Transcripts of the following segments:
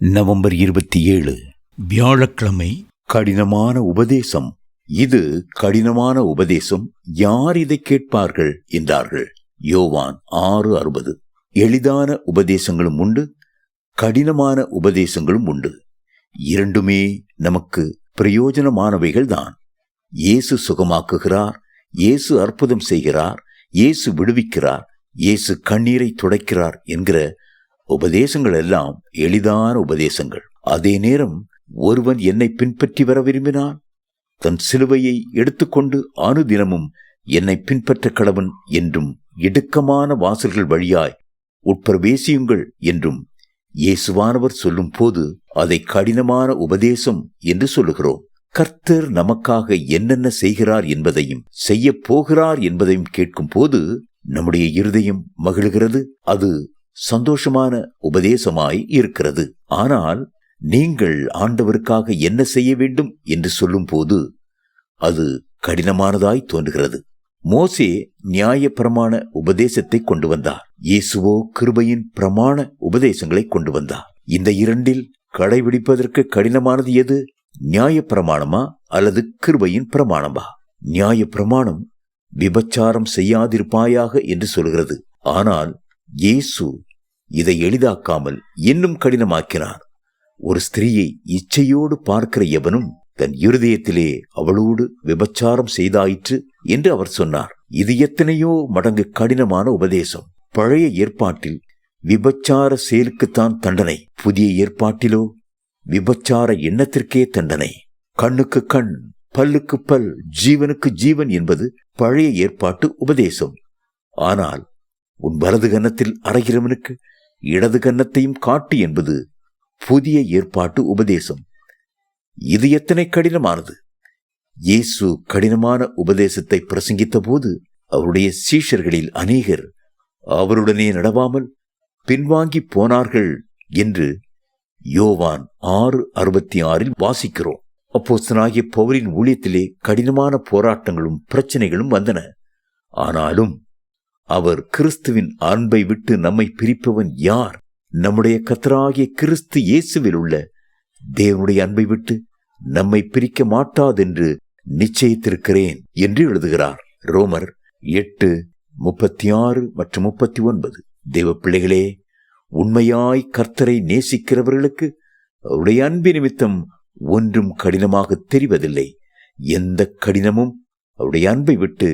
November 27 வியாழக்கிழமை. கடினமான உபதேசம். இது கடினமான உபதேசம், யார் இதை கேட்பார்கள் என்றார்கள். யோவான் 6:60. எளிதான உபதேசங்களும் உண்டு, கடினமான உபதேசங்களும் உண்டு. இரண்டுமே நமக்கு பிரயோஜனமானவைகள்தான். இயேசு சுகமாக்குகிறார், இயேசு அற்புதம் செய்கிறார், இயேசு விடுவிக்கிறார், இயேசு கண்ணீரை துடைக்கிறார் என்கிற உபதேசங்கள் எல்லாம் எளிதான உபதேசங்கள். அதே நேரம் ஒருவன் என்னை பின்பற்றி வர விரும்பினான், தன் சிலுவையை எடுத்துக்கொண்டு அனுதினமும் என்னை பின்பற்ற கடவன் என்றும், இடுக்கமான வாசல்கள் வழியாய் உட்பிரவேசியுங்கள் என்றும் இயேசுவானவர் சொல்லும் போது அதை கடினமான உபதேசம் என்று சொல்லுகிறோம். கர்த்தர் நமக்காக என்னென்ன செய்கிறார் என்பதையும் செய்ய போகிறார் என்பதையும் கேட்கும் போது நம்முடைய இருதயம் மகிழ்கிறது. அது சந்தோஷமான உபதேசமாய் இருக்கிறது. ஆனால் நீங்கள் ஆண்டவருக்காக என்ன செய்ய வேண்டும் என்று சொல்லும் போது அது கடினமானதாய் தோன்றுகிறது. மோசே நியாய பிரமாண உபதேசத்தை கொண்டு வந்தார், இயேசுவோ கிருபையின் பிரமாண உபதேசங்களை கொண்டு வந்தார். இந்த இரண்டில் கடைபிடிப்பதற்கு கடினமானது எது? நியாய பிரமாணமா அல்லது கிருபையின் பிரமாணமா? நியாய பிரமாணம் விபச்சாரம் செய்யாதிருப்பாயாக என்று சொல்கிறது. ஆனால் இயேசு இதை எளிதாக்காமல் இன்னும் கடினமாக்கினார். ஒரு ஸ்திரீயை இச்சையோடு பார்க்கிற எவனும் தன் இருதயத்திலே அவளோடு விபச்சாரம் செய்தாயிற்று என்று அவர் சொன்னார். இது எத்தனையோ மடங்கு கடினமான உபதேசம். பழைய ஏற்பாட்டில் விபச்சார செயலுக்குத்தான் தண்டனை, புதிய ஏற்பாட்டிலோ விபச்சார எண்ணத்திற்கே தண்டனை. கண்ணுக்கு கண், பல்லுக்கு பல், ஜீவனுக்கு ஜீவன் என்பது பழைய ஏற்பாட்டு உபதேசம். ஆனால் உன் வலது கன்னத்தில் அறைகிறவனுக்கு இடது கன்னத்தையும் காட்டு என்பது புதிய ஏற்பாட்டு உபதேசம். இது எத்தனை கடினமானது! இயேசு கடினமான உபதேசத்தை பிரசங்கித்த போது அவருடைய சீஷர்களில் அநேகர் அவருடனே நடவாமல் பின்வாங்கி போனார்கள் என்று யோவான் 6:66 வாசிக்கிறோம். அப்போஸ்தலனாகிய பவுலின் ஊழியத்திலே கடினமான போராட்டங்களும் பிரச்சனைகளும் வந்தன. ஆனாலும் அவர் கிறிஸ்துவின் அன்பை விட்டு நம்மை பிரிப்பவன் யார்? நம்முடைய கர்த்தராகிய கிறிஸ்து இயேசுவில் உள்ள தேவனுடைய அன்பை விட்டு நம்மை பிரிக்க மாட்டாதென்று நிச்சயித்திருக்கிறேன் என்று எழுதுகிறார். ரோமர் 8:36 மற்றும் 39. தேவ பிள்ளைகளே, உண்மையாய் கர்த்தரை நேசிக்கிறவர்களுக்கு அவருடைய அன்பு நிமித்தம் ஒன்றும் கடினமாக தெரிவதில்லை. எந்த கடினமும் அவருடைய அன்பை விட்டு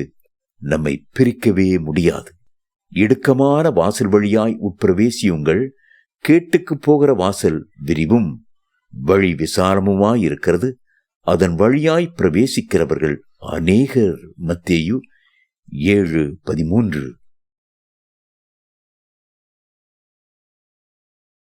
நம்மை பிரிக்கவே முடியாது. இடுக்கமான வாசல் வழியாய் உட்பிரவேசியுங்கள். கேட்டுக்கு போகிற வாசல் விரிவும் வழி விசாலமுமாயிருக்கிறது, அதன் வழியாய் பிரவேசிக்கிறவர்கள் அநேகர். மத்தேயு 7:13.